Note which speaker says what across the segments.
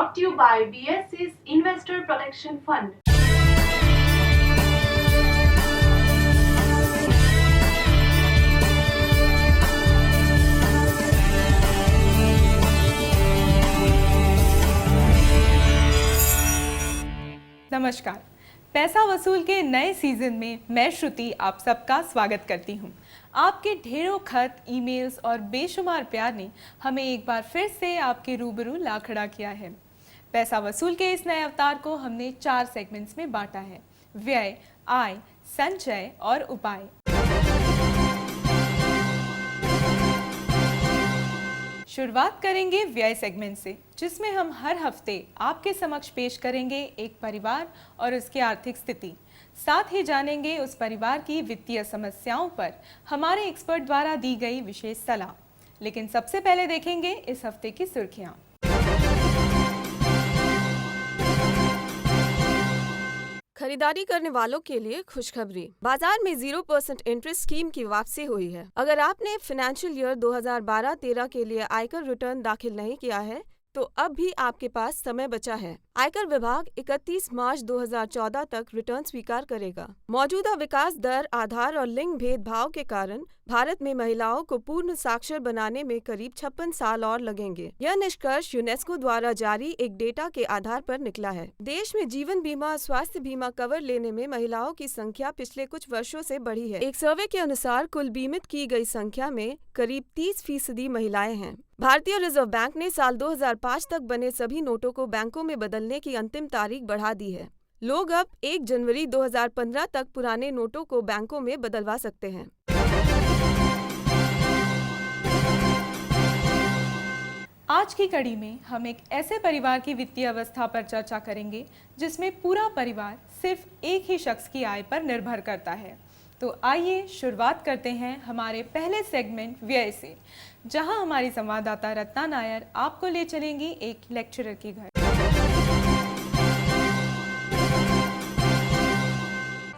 Speaker 1: brought to you by BSC's Investor Protection Fund.
Speaker 2: नमस्कार, पैसा वसूल के नए सीजन में मैं श्रुति आप सबका स्वागत करती हूं। आपके ढेरों खत, ईमेल्स और बेशुमार प्यार ने हमें एक बार फिर से आपके रूबरू ला खड़ा किया है। पैसा वसूल के इस नए अवतार को हमने 4 सेगमेंट्स में बांटा है: व्यय, आय, संचय और उपाय। शुरुआत करेंगे व्यय सेगमेंट से, जिसमें हम हर हफ्ते आपके समक्ष पेश करेंगे एक परिवार और उसकी आर्थिक स्थिति। साथ ही जानेंगे उस परिवार की वित्तीय समस्याओं पर हमारे एक्सपर्ट द्वारा दी गई विशेष सलाह। लेकिन सबसे पहले देखेंगे इस हफ्ते की सुर्खियां।
Speaker 3: खरीदारी करने वालों के लिए खुशखबरी। बाजार में 0% इंटरेस्ट स्कीम की वापसी हुई है। अगर आपने फाइनेंशियल ईयर 2012-13 के लिए आयकर रिटर्न दाखिल नहीं किया है तो अब भी आपके पास समय बचा है। आयकर विभाग 31 मार्च 2014 तक रिटर्न स्वीकार करेगा। मौजूदा विकास दर, आधार और लिंग भेदभाव के कारण भारत में महिलाओं को पूर्ण साक्षर बनाने में करीब 56 साल और लगेंगे। यह निष्कर्ष यूनेस्को द्वारा जारी एक डेटा के आधार पर निकला है। देश में जीवन बीमा और स्वास्थ्य बीमा कवर लेने में महिलाओं की संख्या पिछले कुछ वर्षों से बढ़ी है। एक सर्वे के अनुसार कुल बीमित की गई संख्या में करीब 30% महिलाएं हैं। भारतीय रिजर्व बैंक ने साल 2005 तक बने सभी नोटों को बैंकों में बदलने की अंतिम तारीख बढ़ा दी है। लोग अब 1 जनवरी 2015 तक पुराने नोटों को बैंकों में बदलवा सकते हैं।
Speaker 2: आज की कड़ी में हम एक ऐसे परिवार की वित्तीय अवस्था पर चर्चा करेंगे जिसमें पूरा परिवार सिर्फ एक ही शख्स की आय पर निर्भर करता है। तो आइए शुरुआत करते हैं हमारे पहले सेगमेंट व्यय से, जहां हमारी संवाददाता रत्ना नायर आपको ले चलेंगी एक लेक्चरर के घर।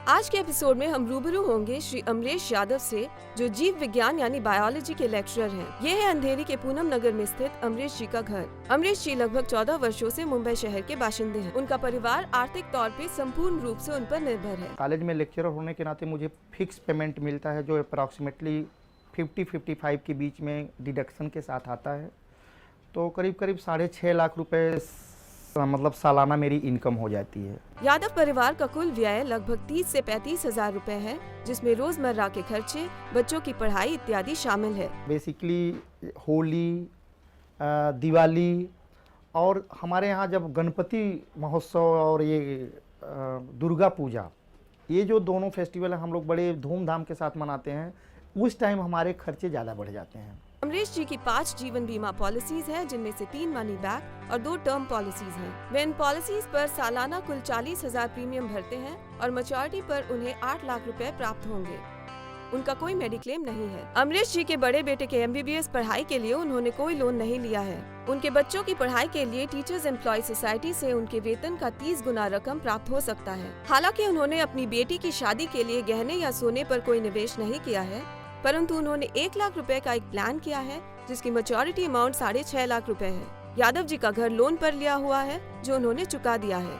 Speaker 3: आज के एपिसोड में हम रूबरू होंगे श्री अमरेश यादव से, जो जीव विज्ञान यानी बायोलॉजी के लेक्चरर हैं। ये है अंधेरी के पूनम नगर में स्थित अमरेश जी का घर। अमरेश जी लगभग 14 वर्षों से मुंबई शहर के बाशिंदे हैं। उनका परिवार आर्थिक तौर पे संपूर्ण रूप से उन पर निर्भर है।
Speaker 4: कॉलेज में लेक्चरर होने के नाते मुझे फिक्स पेमेंट मिलता है, जो अप्रॉक्सीमेटली 50-55 के बीच में डिडक्शन के साथ आता है। तो करीब 6.5 लाख रुपए मतलब सालाना मेरी इनकम हो जाती है।
Speaker 3: यादव परिवार का कुल व्यय लगभग 30 से 35 हजार रुपए है, जिसमें रोजमर्रा के खर्चे, बच्चों की पढ़ाई इत्यादि शामिल है।
Speaker 4: बेसिकली होली, दिवाली और हमारे यहाँ जब गणपति महोत्सव और ये दुर्गा पूजा, ये जो दोनों फेस्टिवल हम लोग बड़े धूमधाम के साथ मनाते हैं, उस टाइम हमारे खर्चे ज़्यादा बढ़ जाते हैं।
Speaker 3: अमरेश जी की 5 जीवन बीमा पॉलिसीज हैं, जिनमें से 3 मनी बैक और 2 टर्म पॉलिसीज हैं। वे इन पॉलिसीज पर सालाना कुल 40,000 प्रीमियम भरते हैं और मैच्योरिटी पर उन्हें 8 लाख रुपए प्राप्त होंगे। उनका कोई मेडिक्लेम नहीं है। अमरेश जी के बड़े बेटे के MBBS पढ़ाई के लिए उन्होंने कोई लोन नहीं लिया है। उनके बच्चों की पढ़ाई के लिए टीचर्स एम्प्लॉय सोसाइटी से उनके वेतन का 30 गुना रकम प्राप्त हो सकता है। हालांकि उन्होंने अपनी बेटी की शादी के लिए गहने या सोने पर कोई निवेश नहीं किया है, परंतु उन्होंने 1 लाख रुपए का एक प्लान किया है, जिसकी मैच्योरिटी अमाउंट 6.5 लाख रुपए है। यादव जी का घर लोन पर लिया हुआ है, जो उन्होंने चुका दिया है।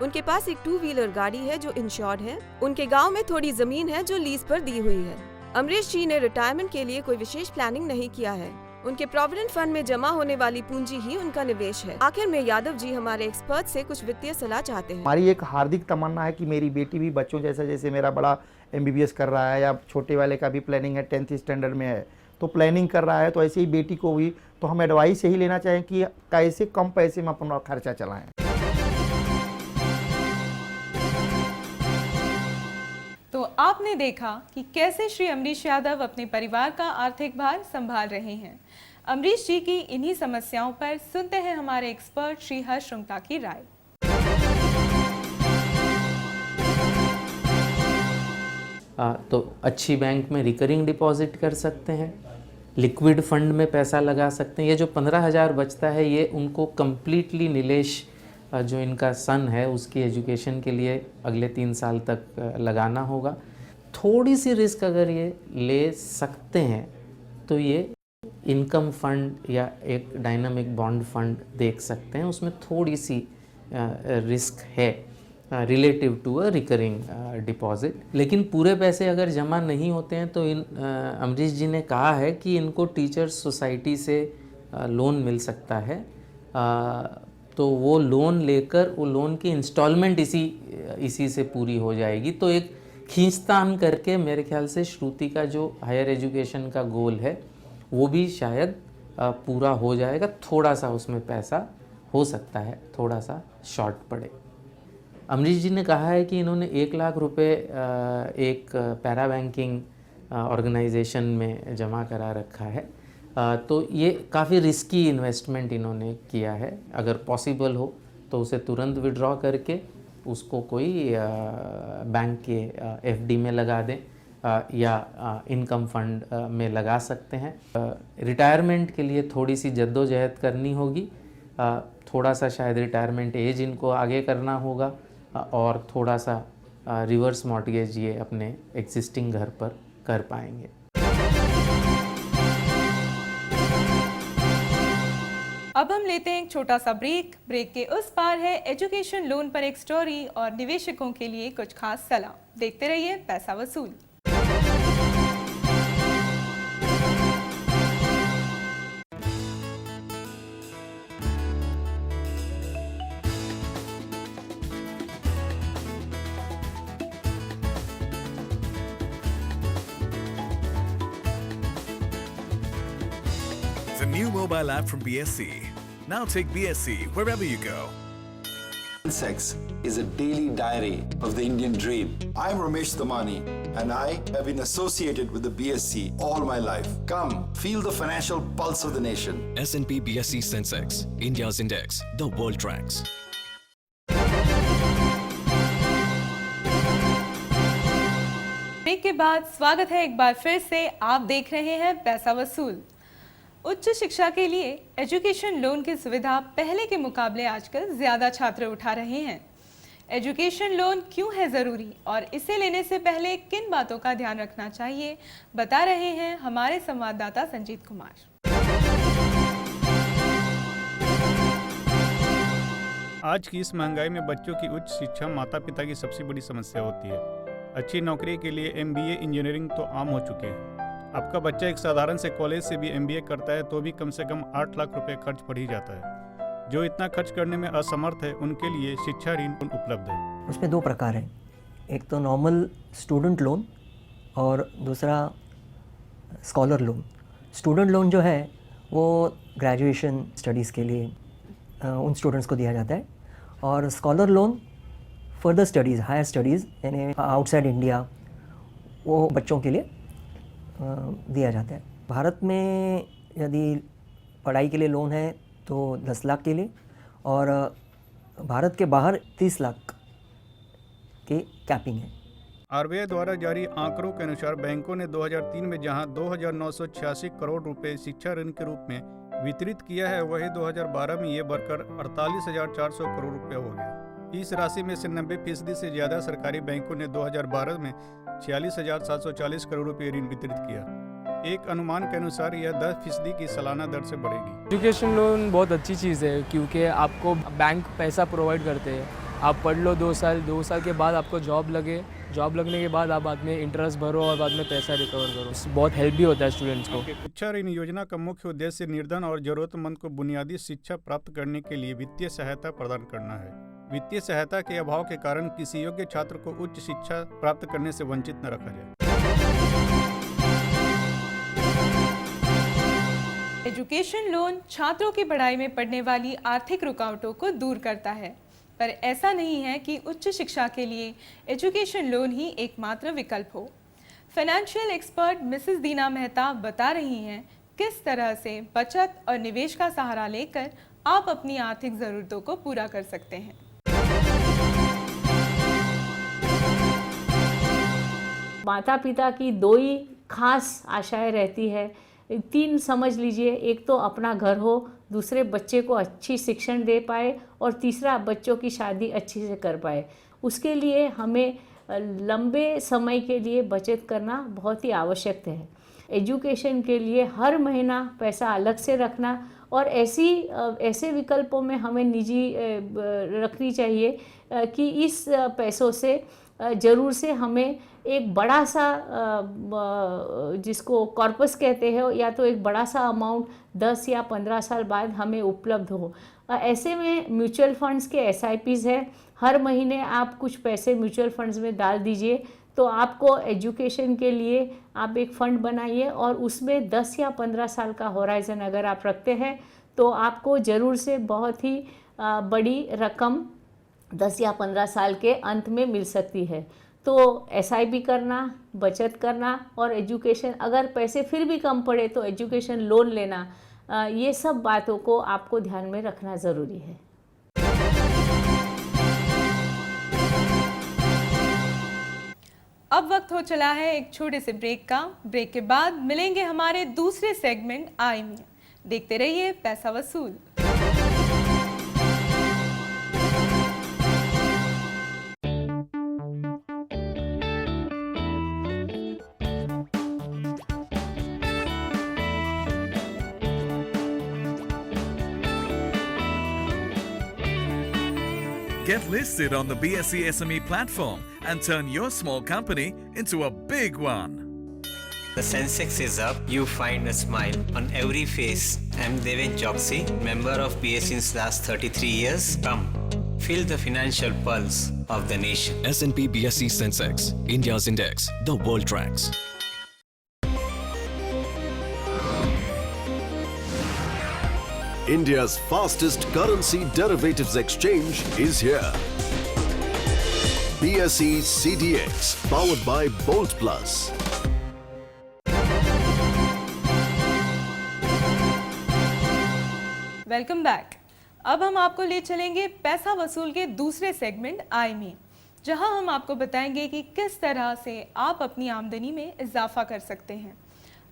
Speaker 3: उनके पास एक 2 व्हीलर गाड़ी है जो इंश्योर्ड है। उनके गांव में थोड़ी जमीन है जो लीज पर दी हुई है। अमरेश जी ने रिटायरमेंट के लिए कोई विशेष प्लानिंग नहीं किया है। उनके प्रोविडेंट फंड में जमा होने वाली पूंजी ही उनका निवेश है। आखिर में यादव जी हमारे एक्सपर्ट से कुछ वित्तीय सलाह चाहते हैं।
Speaker 4: हमारी एक हार्दिक तमन्ना है कि मेरी बेटी भी बच्चों जैसा, जैसे मेरा बड़ा MBBS कर रहा है या छोटे वाले का भी प्लानिंग है, 10th स्टैंडर्ड में है तो प्लानिंग कर रहा है, तो ऐसे ही बेटी को भी तो हम एडवाइस यही लेना चाहें कि कैसे कम पैसे में अपना खर्चा चलाएं।
Speaker 2: तो आपने देखा कि कैसे श्री अमरीश यादव अपने परिवार का आर्थिक भार संभाल रहे हैं। अमरीश जी की इन्हीं समस्याओं पर सुनते हैं हमारे एक्सपर्ट श्री हर्ष श्रुंगटा की राय।
Speaker 5: तो अच्छी बैंक में रिकरिंग डिपॉजिट कर सकते हैं, लिक्विड फंड में पैसा लगा सकते हैं। ये जो 15,000 बचता है, ये उनको कम्प्लीटली नीलेश जो इनका सन है उसकी एजुकेशन के लिए अगले 3 साल तक लगाना होगा। थोड़ी सी रिस्क अगर ये ले सकते हैं तो ये इनकम फंड या एक डायनामिक बॉन्ड फंड देख सकते हैं। उसमें थोड़ी सी रिस्क है relative to a recurring deposit, लेकिन पूरे पैसे अगर जमा नहीं होते हैं तो अमरीश जी ने कहा है कि इनको टीचर्स सोसाइटी से लोन मिल सकता है। तो वो लोन लेकर वो लोन की इंस्टॉलमेंट इसी से पूरी हो जाएगी। तो एक खींचतान करके मेरे ख्याल से श्रुति का जो हायर एजुकेशन का गोल है वो भी शायद पूरा हो जाएगा। थोड़ा सा उसमें पैसा हो सकता है थोड़ा सा शॉर्ट पड़े। अमरीश जी ने कहा है कि इन्होंने 1 लाख रुपए एक पैरा बैंकिंग ऑर्गेनाइजेशन में जमा करा रखा है। तो ये काफ़ी रिस्की इन्वेस्टमेंट इन्होंने किया है। अगर पॉसिबल हो तो उसे तुरंत विड्रॉ करके उसको कोई बैंक के एफडी में लगा दें या इनकम फंड में लगा सकते हैं। रिटायरमेंट के लिए थोड़ी सी जद्दोजहद करनी होगी। थोड़ा सा शायद रिटायरमेंट एज इनको आगे करना होगा और थोड़ा सा रिवर्स मॉर्टगेज ये अपने एग्जिस्टिंग घर पर कर पाएंगे।
Speaker 2: अब हम लेते हैं एक छोटा सा ब्रेक। ब्रेक के उस पार है एजुकेशन लोन पर एक स्टोरी और निवेशकों के लिए कुछ खास सलाह। देखते रहिए पैसा वसूल।
Speaker 6: The new mobile app from BSC. Now take BSC wherever you go.
Speaker 7: Sensex is a daily diary of the Indian dream.
Speaker 8: I'm Ramesh Damani and I have been associated with the BSC all my life. Come, feel the financial pulse of the nation.
Speaker 6: S&P BSC Sensex, India's index, the world tracks.
Speaker 2: Break के बाद स्वागत है एक बार फिर से। आप देख रहे हैं पैसा वसूल। उच्च शिक्षा के लिए एजुकेशन लोन की सुविधा पहले के मुकाबले आजकल ज़्यादा छात्र उठा रहे हैं। एजुकेशन लोन क्यों है ज़रूरी और इसे लेने से पहले किन बातों का ध्यान रखना चाहिए, बता रहे हैं हमारे संवाददाता संजीत कुमार।
Speaker 9: आज की इस महंगाई में बच्चों की उच्च शिक्षा माता पिता की सबसे बड़ी समस्या होती है। अच्छी नौकरी के लिए MBA इंजीनियरिंग तो आम हो चुके हैं। आपका बच्चा एक साधारण से कॉलेज से भी MBA करता है तो भी कम से कम 8 लाख रुपए खर्च पड़ ही जाता है। जो इतना खर्च करने में असमर्थ है उनके लिए शिक्षा ऋण उपलब्ध है।
Speaker 10: उसमें 2 प्रकार हैं, एक तो नॉर्मल स्टूडेंट लोन और दूसरा स्कॉलर लोन। स्टूडेंट लोन जो है वो ग्रेजुएशन स्टडीज़ के लिए उन स्टूडेंट्स को दिया जाता है और scholar loan further studies, higher studies यानी आउटसाइड इंडिया, वो बच्चों के लिए दिया जाता है। भारत में यदि पढ़ाई के लिए लोन है तो 10 लाख के लिए और भारत के बाहर 30 लाख की कैपिंग है।
Speaker 9: RBI द्वारा जारी आंकड़ों के अनुसार बैंकों ने 2003 में जहां 2,986 करोड़ रुपए शिक्षा ऋण के रूप में वितरित किया है, वही 2012 में ये बढ़कर 48,400 करोड़ रुपए हो गया। इस राशि में से 90% से ज़्यादा सरकारी बैंकों ने 2012 में 46,740 करोड़ रुपए ऋण वितरित किया। एक अनुमान के अनुसार यह 10% की सालाना दर से बढ़ेगी।
Speaker 11: एजुकेशन लोन बहुत अच्छी चीज़ है क्योंकि आपको बैंक पैसा प्रोवाइड करते हैं। आप पढ़ लो 2 साल के बाद आपको जॉब लगने के बाद आप बाद में इंटरेस्ट भरो और बाद में पैसा रिकवर करो। बहुत हेल्प भी होता है स्टूडेंट्स को।
Speaker 9: शिक्षा ऋण योजना का मुख्य उद्देश्य निर्धन और जरूरतमंद को बुनियादी शिक्षा प्राप्त करने के लिए वित्तीय सहायता प्रदान करना है। वित्तीय सहायता के अभाव के कारण किसी योग्य छात्र को उच्च शिक्षा प्राप्त करने से वंचित न रखा जाए।
Speaker 2: एजुकेशन लोन छात्रों की पढ़ाई में पड़ने वाली आर्थिक रुकावटों को दूर करता है, पर ऐसा नहीं है कि उच्च शिक्षा के लिए एजुकेशन लोन ही एकमात्र विकल्प हो। फाइनेंशियल एक्सपर्ट मिसेस दीना मेहता बता रही हैं किस तरह से बचत और निवेश का सहारा लेकर आप अपनी आर्थिक ज़रूरतों को पूरा कर सकते हैं।
Speaker 12: माता पिता की 2 ही खास आशाएं रहती है, 3 समझ लीजिए। एक तो अपना घर हो, दूसरे बच्चे को अच्छी शिक्षण दे पाए और तीसरा बच्चों की शादी अच्छी से कर पाए। उसके लिए हमें लंबे समय के लिए बचत करना बहुत ही आवश्यक है। एजुकेशन के लिए हर महीना पैसा अलग से रखना, और ऐसे विकल्पों में हमें निजी रखनी चाहिए कि इस पैसों से ज़रूर से हमें एक बड़ा सा जिसको कॉर्पस कहते हैं, या तो एक बड़ा सा अमाउंट 10 या 15 साल बाद हमें उपलब्ध हो। ऐसे में म्यूचुअल फंड्स के SIPs है, हर महीने आप कुछ पैसे म्यूचुअल फंड्स में डाल दीजिए, तो आपको एजुकेशन के लिए आप एक फ़ंड बनाइए और उसमें 10 या 15 साल का होराइज़न अगर आप रखते हैं तो आपको ज़रूर से बहुत ही बड़ी रकम 10 या 15 साल के अंत में मिल सकती है। तो SIP करना, बचत करना और एजुकेशन, अगर पैसे फिर भी कम पड़े तो एजुकेशन लोन लेना, ये सब बातों को आपको ध्यान में रखना ज़रूरी है।
Speaker 2: अब वक्त हो चला है एक छोटे से ब्रेक का। ब्रेक के बाद मिलेंगे हमारे दूसरे सेगमेंट आय में। देखते रहिए पैसा वसूल।
Speaker 6: Get listed on the BSE SME platform and turn your small company into a big one.
Speaker 13: The Sensex is up, you find a smile on every face. I'm Deven Choksi, member of BSE since last 33 years. Come, feel the financial pulse of the nation.
Speaker 14: S&P BSE Sensex, India's index, the world tracks.
Speaker 15: India's fastest currency derivatives exchange is here. BSE CDX, powered by Bolt Plus.
Speaker 2: Welcome back. अब हम आपको ले चलेंगे पैसा वसूल के दूसरे segment आय में, जहां हम आपको बताएंगे कि किस तरह से आप अपनी आमदनी में इजाफा कर सकते हैं।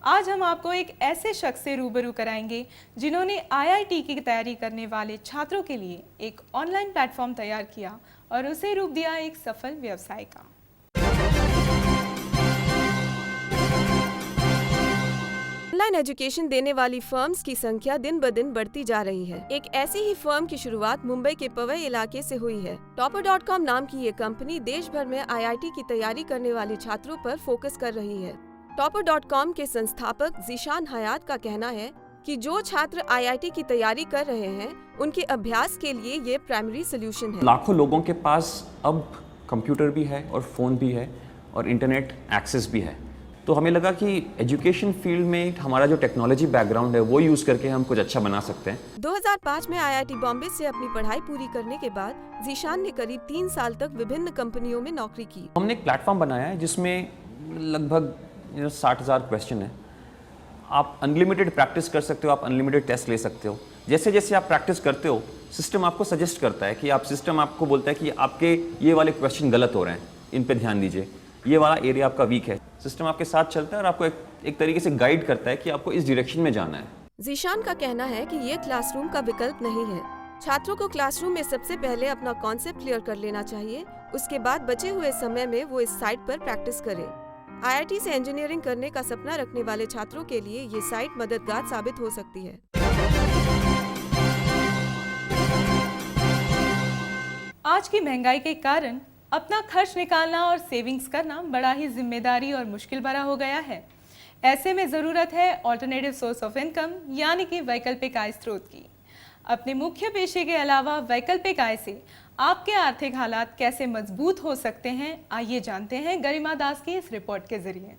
Speaker 2: आज हम आपको एक ऐसे शख्स से रूबरू कराएंगे जिन्होंने IIT की तैयारी करने वाले छात्रों के लिए एक ऑनलाइन प्लेटफॉर्म तैयार किया और उसे रूप दिया एक सफल व्यवसाय का।
Speaker 3: ऑनलाइन एजुकेशन देने वाली फर्म्स की संख्या दिन ब दिन बढ़ती जा रही है। एक ऐसी ही फर्म की शुरुआत मुंबई के पवई इलाके से हुई है। Topper.com नाम की ये कंपनी देश भर में IIT की तैयारी करने वाले छात्रों पर फोकस कर रही है। Topper.com के संस्थापक ज़ीशान हयात का कहना है कि जो छात्र IIT की तैयारी कर रहे हैं उनके अभ्यास के लिए ये प्राइमरी सोल्यूशन है।
Speaker 16: लाखों लोगों के पास अब कंप्यूटर भी है और फ़ोन भी है और इंटरनेट एक्सेस भी है, तो हमें लगा कि एजुकेशन फील्ड में हमारा जो टेक्नोलॉजी बैकग्राउंड है वो यूज़ करके हम कुछ अच्छा बना सकते हैं।
Speaker 3: 2005 में IIT बॉम्बे से अपनी पढ़ाई पूरी करने के बाद ज़ीशान ने करीब 3 साल तक विभिन्न कंपनियों में नौकरी की।
Speaker 16: हमने एक प्लेटफॉर्म बनाया है जिसमें लगभग 60,000 क्वेश्चन है। आप अनलिमिटेड प्रैक्टिस कर सकते हो, आप अनलिमिटेड टेस्ट ले सकते हो। जैसे जैसे आप प्रैक्टिस करते हो सिस्टम आपको सजेस्ट करता है कि सिस्टम आपको बोलता है कि आपके ये वाले क्वेश्चन गलत हो रहे हैं, इन पे ध्यान दीजिए, ये वाला एरिया आपका वीक है। सिस्टम आपके साथ चलता है और आपको एक तरीके से गाइड करता है कि आपको इस डायरेक्शन में जाना है।
Speaker 3: ज़ीशान का कहना है कि ये क्लासरूम का विकल्प नहीं है। छात्रों को क्लासरूम में सबसे पहले अपना कॉन्सेप्ट क्लियर कर लेना चाहिए, उसके बाद बचे हुए समय में वो इस साइट पर प्रैक्टिस करें। IIT से इंजीनियरिंग करने का सपना रखने वाले छात्रों के लिए ये साइट मददगार साबित हो सकती है।
Speaker 2: आज की महंगाई के कारण अपना खर्च निकालना और सेविंग्स करना बड़ा ही जिम्मेदारी और मुश्किल भरा हो गया है। ऐसे में ज़रूरत है ऑल्टरनेटिव सोर्स ऑफ इनकम यानी कि वैकल्पिक आय स्रोत की। अपने मुख्य पेशे के अलावा वैकल्पिक आय से आपके आर्थिक हालात कैसे मजबूत हो सकते हैं, आइए जानते हैं गरिमा दास की इस रिपोर्ट के जरिए।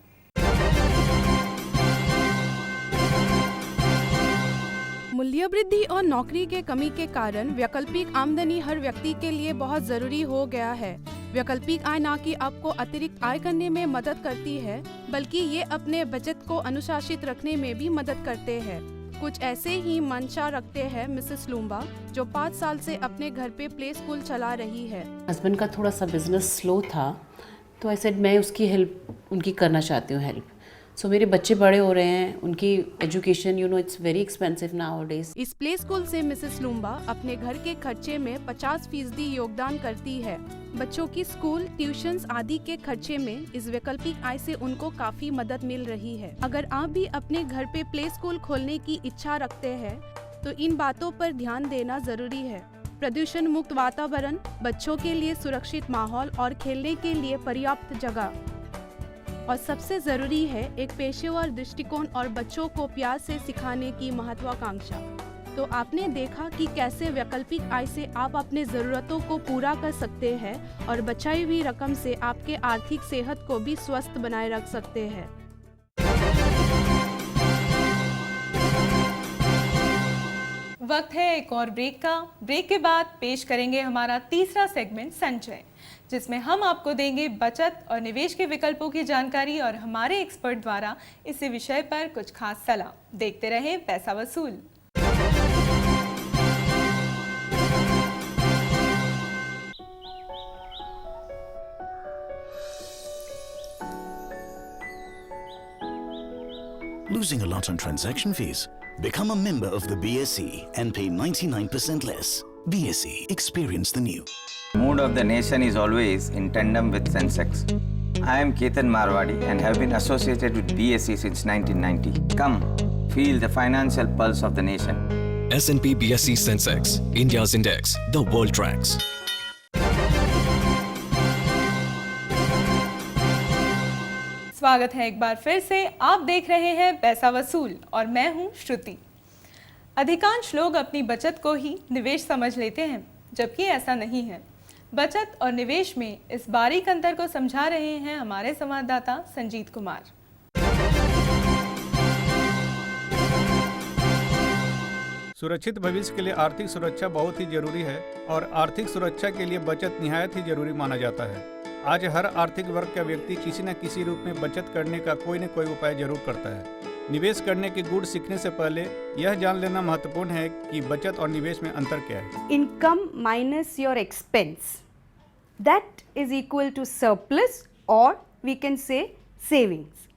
Speaker 17: मूल्य वृद्धि और नौकरी के कमी के कारण वैकल्पिक आमदनी हर व्यक्ति के लिए बहुत जरूरी हो गया है। वैकल्पिक आय न कि आपको अतिरिक्त आय करने में मदद करती है, बल्कि ये अपने बजट को अनुशासित रखने में भी मदद करते हैं। कुछ ऐसे ही मंशा रखते हैं मिसेस लूम्बा, जो 5 साल से अपने घर पे प्ले स्कूल चला रही है।
Speaker 18: हस्बैंड का थोड़ा सा बिजनेस स्लो था, तो आई सेड मैं उसकी हेल्प उनकी करना चाहती हूँ हेल्प। सो मेरे बच्चे बड़े हो रहे हैं, उनकी education it's very expensive nowadays.
Speaker 17: इस प्ले स्कूल से मिसेस लुम्बा अपने घर के खर्चे में 50% योगदान करती है। बच्चों की स्कूल, ट्यूशंस आदि के खर्चे में इस वैकल्पिक आय से उनको काफी मदद मिल रही है। अगर आप भी अपने घर पे प्ले स्कूल खोलने की इच्छा रखते हैं तो इन बातों पर ध्यान देना जरूरी है। प्रदूषण मुक्त वातावरण, बच्चों के लिए सुरक्षित माहौल और खेलने के लिए पर्याप्त जगह, और सबसे जरूरी है एक पेशेवर दृष्टिकोण और बच्चों को प्यार से सिखाने की महत्वाकांक्षा। तो आपने देखा कि कैसे वैकल्पिक आय से आप अपने ज़रूरतों को पूरा कर सकते हैं और बचाई हुई रकम से आपके आर्थिक सेहत को भी स्वस्थ बनाए रख सकते हैं।
Speaker 2: वक्त है एक और ब्रेक का। ब्रेक के बाद पेश करेंगे हमारा तीसरा सेगमेंट संचय, जिसमें हम आपको देंगे बचत और निवेश के विकल्पों की जानकारी और हमारे एक्सपर्ट द्वारा इसी विषय पर कुछ खास सलाह। देखते रहें पैसा वसूल।
Speaker 19: Losing a lot on transaction fees? Become a member of the BSE and pay 99% less. BSE, experience the new.
Speaker 20: Mood of the nation is always in tandem with Sensex. I am Ketan Marwadi and have been associated with BSE since 1990. Come, feel the financial pulse of the nation.
Speaker 14: S&P BSE Sensex, India's index, the world tracks.
Speaker 2: स्वागत है एक बार फिर से। आप देख रहे हैं पैसा वसूल और मैं हूं श्रुति। अधिकांश लोग अपनी बचत को ही निवेश समझ लेते हैं, जबकि ऐसा नहीं है। बचत और निवेश में इस बारीक अंतर को समझा रहे हैं हमारे संवाददाता संजीत कुमार।
Speaker 9: सुरक्षित भविष्य के लिए आर्थिक सुरक्षा बहुत ही जरूरी है और आर्थिक सुरक्षा के लिए बचत निहायत ही जरूरी माना जाता है। आज हर आर्थिक वर्ग का व्यक्ति किसी न किसी रूप में बचत करने का कोई न कोई उपाय जरूर करता है। निवेश करने के गुण सीखने से पहले यह जान लेना महत्वपूर्ण है कि बचत और निवेश में अंतर क्या है।
Speaker 21: Income minus your expense, that is equal to surplus और वी कैन से सेविंग्स।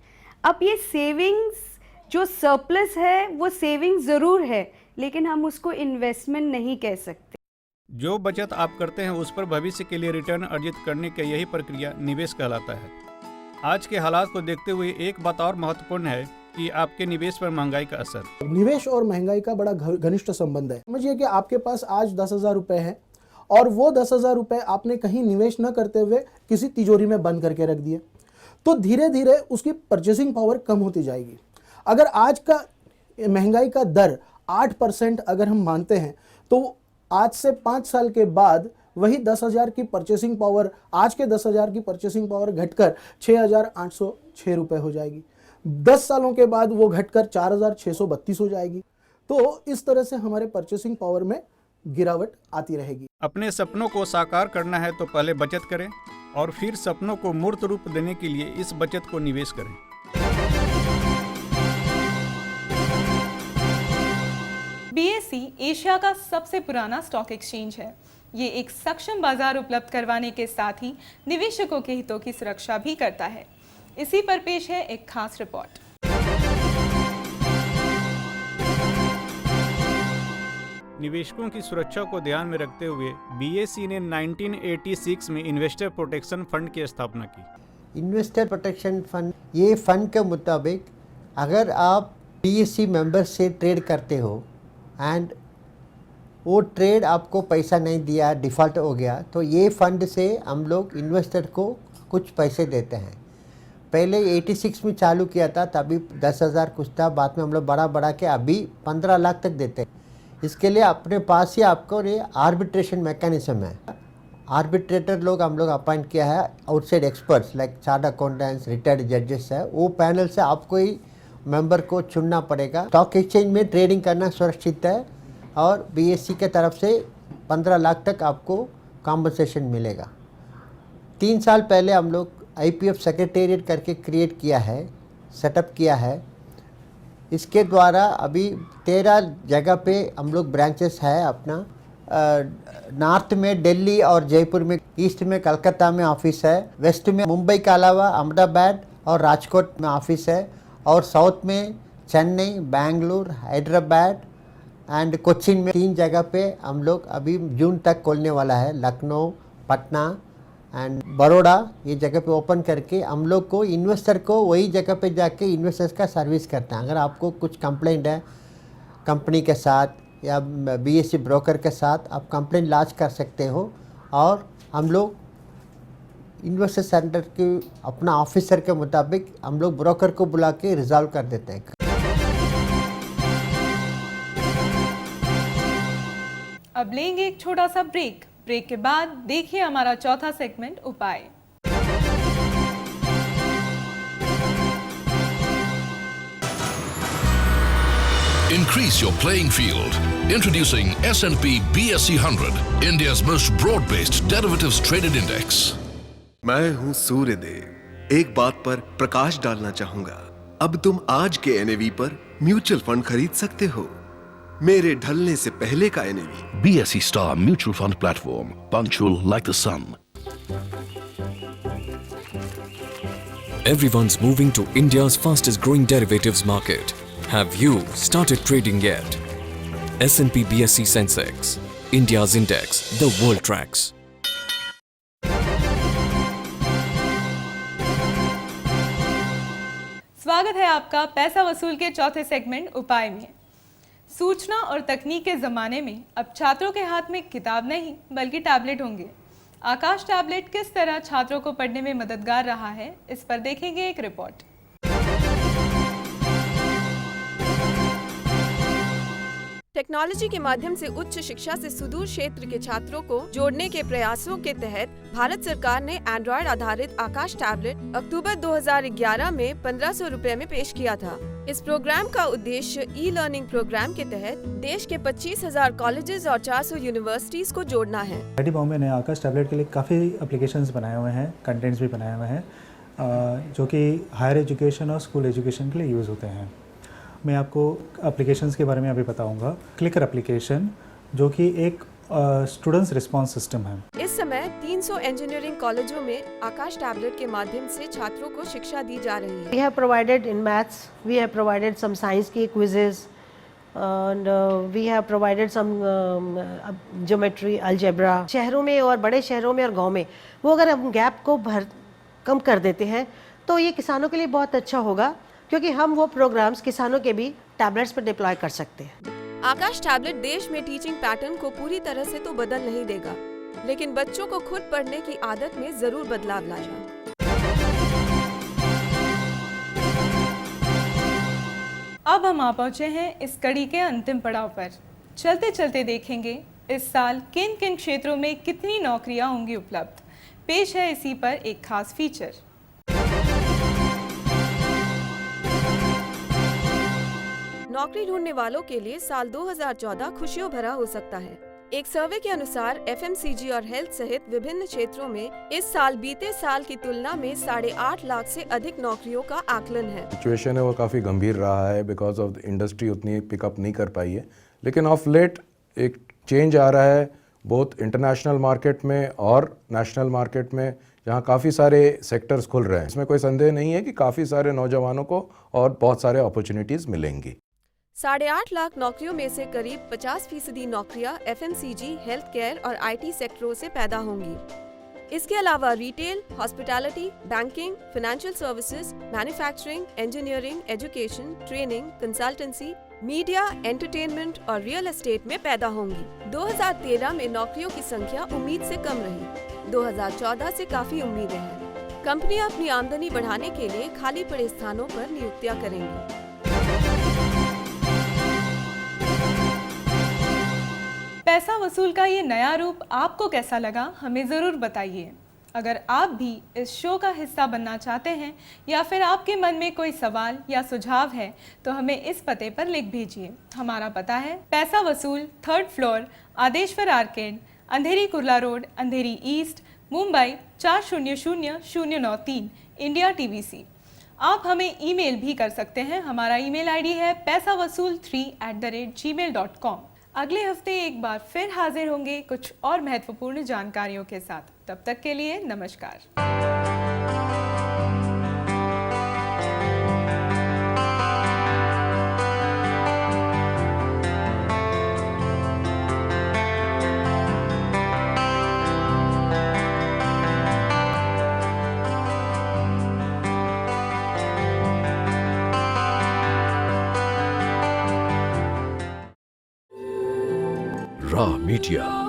Speaker 21: अब ये सेविंग्स जो सरप्लस है वो सेविंग्स ज़रूर है, लेकिन हम उसको इन्वेस्टमेंट नहीं कह सकते।
Speaker 9: जो बचत आप करते हैं उस पर भविष्य के लिए रिटर्न अर्जित करने की यही प्रक्रिया निवेश कहलाता है। आज के हालात को देखते हुए एक बात और महत्वपूर्ण है कि आपके निवेश पर महंगाई का असर।
Speaker 22: निवेश और महंगाई का बड़ा घनिष्ठ संबंध है। समझिए कि आपके पास आज 10,000 रुपए है और वो 10,000 रुपए आपने कहीं निवेश न करते हुए किसी तिजोरी में बंद करके रख दिए, तो धीरे धीरे उसकी परचेसिंग पावर कम होती जाएगी। अगर आज का महंगाई का दर 8% अगर हम मानते हैं, तो आज से 5 साल के बाद वही 10,000 की परचेसिंग पावर, आज के 10,000 की परचेसिंग पावर घटकर 6,806 रुपए हो जाएगी। 10 सालों के बाद वो घटकर 4,632 हो जाएगी। तो इस तरह से हमारे परचेसिंग पावर में गिरावट आती रहेगी।
Speaker 9: अपने सपनों को साकार करना है तो पहले बचत करें और फिर सपनों को मूर्त रूप देने के लिए इस बचत को निवेश करें।
Speaker 2: BSE एशिया का सबसे पुराना स्टॉक एक्सचेंज है। ये एक सक्षम बाजार उपलब्ध करवाने के साथ ही निवेशकों के हितों की सुरक्षा भी करता है। इसी पर पेश है एक खास रिपोर्ट।
Speaker 9: निवेशकों की सुरक्षा को ध्यान में रखते हुए BSE ने 1986 में इन्वेस्टर प्रोटेक्शन फंड की स्थापना की।
Speaker 23: इन्वेस्टर प्रोटेक्शन फंड, ये फंड के मुताबिक अगर आप BSE मेंबर से ट्रेड करते हो एंड वो ट्रेड आपको पैसा नहीं दिया, डिफ़ॉल्ट हो गया, तो ये फंड से हम लोग इन्वेस्टर को कुछ पैसे देते हैं। पहले 86 में चालू किया था, तभी 10,000 कुछ था, बाद में हम लोग बढ़ा के अभी 15 लाख तक देते हैं। इसके लिए अपने पास ही आपको ये आर्बिट्रेशन मैकेनिज्म है। आर्बिट्रेटर लोग हम लोग अपॉइंट किया है, outside experts like chart accountants, retired जजेस है। वो पैनल से आपको ही मेंबर को चुनना पड़ेगा। स्टॉक एक्सचेंज में ट्रेडिंग करना सुरक्षित है और BSE के तरफ से 15 लाख तक आपको कॉम्पनसेशन मिलेगा। 3 साल पहले हम लोग IPF सेक्रेटेरिएट करके क्रिएट किया है, सेटअप किया है। इसके द्वारा अभी 13 जगह पे हम लोग ब्रांचेस है अपना। नॉर्थ में दिल्ली और जयपुर में, ईस्ट में कलकत्ता में ऑफिस है, वेस्ट में मुंबई के अलावा अहमदाबाद और राजकोट में ऑफिस है, और साउथ में चेन्नई, बेंगलुरु, हैदराबाद एंड कोचिन में 3 जगह पे हम लोग अभी जून तक खोलने वाला है। लखनऊ, पटना एंड बड़ौदा ये जगह पे ओपन करके हम लोग को इन्वेस्टर को वही जगह पे जाके इन्वेस्टर्स का सर्विस करते हैं। अगर आपको कुछ कंप्लेंट है कंपनी के साथ या बीएससी ब्रोकर के साथ, आप कंप्लेंट लॉन्च कर सकते हो और हम लोग इन्वेस्टर सेंटर के अपना ऑफिसर के मुताबिक हम लोग ब्रोकर को बुला के रिजॉल्व कर देते हैं।
Speaker 2: अब लेंगे एक छोटा सा ब्रेक। ब्रेक के बाद देखिए हमारा चौथा सेगमेंट उपाय।
Speaker 1: Increase your playing field. Introducing S&P BSE 100, India's most broad-based derivatives traded index.
Speaker 15: मैं हूं सूर्यदेव। एक बात पर प्रकाश डालना चाहूंगा। अब तुम आज के एनएवी पर म्यूचुअल फंड खरीद सकते हो, मेरे ढलने से पहले का NAV.
Speaker 1: BSE Star Mutual Fund Platform, punctual like the sun.
Speaker 14: Everyone's moving to India's fastest growing derivatives market. Have you started trading yet? S&P BSE Sensex, India's index, the world tracks.
Speaker 2: स्वागत है आपका पैसा वसूल के चौथे segment उपाय में। सूचना और तकनीक के ज़माने में अब छात्रों के हाथ में किताब नहीं बल्कि टैबलेट होंगे। आकाश टैबलेट किस तरह छात्रों को पढ़ने में मददगार रहा है, इस पर देखेंगे एक रिपोर्ट।
Speaker 3: टेक्नोलॉजी के माध्यम से उच्च शिक्षा से सुदूर क्षेत्र के छात्रों को जोड़ने के प्रयासों के तहत भारत सरकार ने एंड्रॉयड आधारित आकाश टैबलेट अक्टूबर 2011 में 1500 रुपए में पेश किया था। इस प्रोग्राम का उद्देश्य ई लर्निंग प्रोग्राम के तहत देश के 25,000 कॉलेजेस और 400 यूनिवर्सिटीज को जोड़ना है।
Speaker 4: IIT बॉम्बे ने आकाश टैबलेट के लिए काफ़ी एप्लीकेशंस बनाए हुए हैं, कंटेंट्स भी बनाए हुए हैं जो कि हायर एजुकेशन और स्कूल एजुकेशन के लिए यूज़ होते हैं। मैं आपको एप्लीकेशंस के बारे में अभी बताऊंगा। क्लिकर एप्लीकेशन जो कि एक स्टूडेंट्स रिस्पांस सिस्टम है।
Speaker 3: इस समय 300 इंजीनियरिंग कॉलेजों में आकाश टैबलेट के माध्यम से छात्रों को शिक्षा दी जा रही है।
Speaker 5: We have provided in maths, we have provided some science की quizzes and we have provided some geometry, algebra। शहरों में और बड़े शहरों में और गांव में वो अगर हम गैप को कम कर देते हैं तो ये किसानों के लिए बहुत अच्छा होगा, क्योंकि हम वो प्रोग्राम्स किसानों के भी टैबलेट्स पर डिप्लॉय कर सकते हैं।
Speaker 3: आकाश टैबलेट देश में टीचिंग पैटर्न को पूरी तरह से तो बदल नहीं देगा, लेकिन बच्चों को खुद पढ़ने की आदत में जरूर बदलाव लाएगा।
Speaker 2: अब हम आ पहुंचे हैं इस कड़ी के अंतिम पड़ाव पर। चलते चलते देखेंगे इस साल किन किन क्षेत्रों में कितनी नौकरियां होंगी उपलब्ध। पेश है इसी पर एक खास फीचर।
Speaker 3: नौकरी ढूंढने वालों के लिए साल 2014 खुशियों भरा हो सकता है। एक सर्वे के अनुसार FMCG और हेल्थ सहित विभिन्न क्षेत्रों में इस साल बीते साल की तुलना में 8.5 लाख से अधिक नौकरियों का आकलन है।
Speaker 24: सिचुएशन है वो काफ़ी गंभीर रहा है, बिकॉज ऑफ इंडस्ट्री उतनी पिकअप नहीं कर पाई है, लेकिन ऑफ लेट एक चेंज आ रहा है बहुत इंटरनेशनल मार्केट में और नेशनल मार्केट में, जहाँ काफ़ी सारे सेक्टर्स खुल रहे हैं। इसमें कोई संदेह नहीं है कि काफ़ी सारे नौजवानों को और बहुत सारे अपॉर्चुनिटीज़ मिलेंगी।
Speaker 3: 8.5 लाख नौकरियों में से करीब 50% नौकरियां FMCG, हेल्थ केयर और IT सेक्टरों से पैदा होंगी। इसके अलावा retail, hospitality, banking, financial services, manufacturing, engineering, education, training, consultancy, media, entertainment और रियल एस्टेट में पैदा होंगी। 2013 में नौकरियों की संख्या उम्मीद से कम रही। 2014 से काफी उम्मीदें हैं। कंपनियां अपनी आमदनी बढ़ाने के लिए खाली पड़े स्थानों पर नियुक्तियां करेंगी।
Speaker 2: पैसा वसूल का ये नया रूप आपको कैसा लगा, हमें ज़रूर बताइए। अगर आप भी इस शो का हिस्सा बनना चाहते हैं या फिर आपके मन में कोई सवाल या सुझाव है तो हमें इस पते पर लिख भेजिए। हमारा पता है पैसा वसूल, 3rd फ्लोर, आदेश्वर आर्केड, अंधेरी कुर्ला रोड, अंधेरी ईस्ट, मुंबई 400093, इंडिया TVC। आप हमें ईमेल भी कर सकते हैं। हमारा ईमेल आईडी है paisavasool3@gmail.com। अगले हफ्ते एक बार फिर हाजिर होंगे कुछ और महत्वपूर्ण जानकारियों के साथ। तब तक के लिए नमस्कार।
Speaker 1: Ra Media.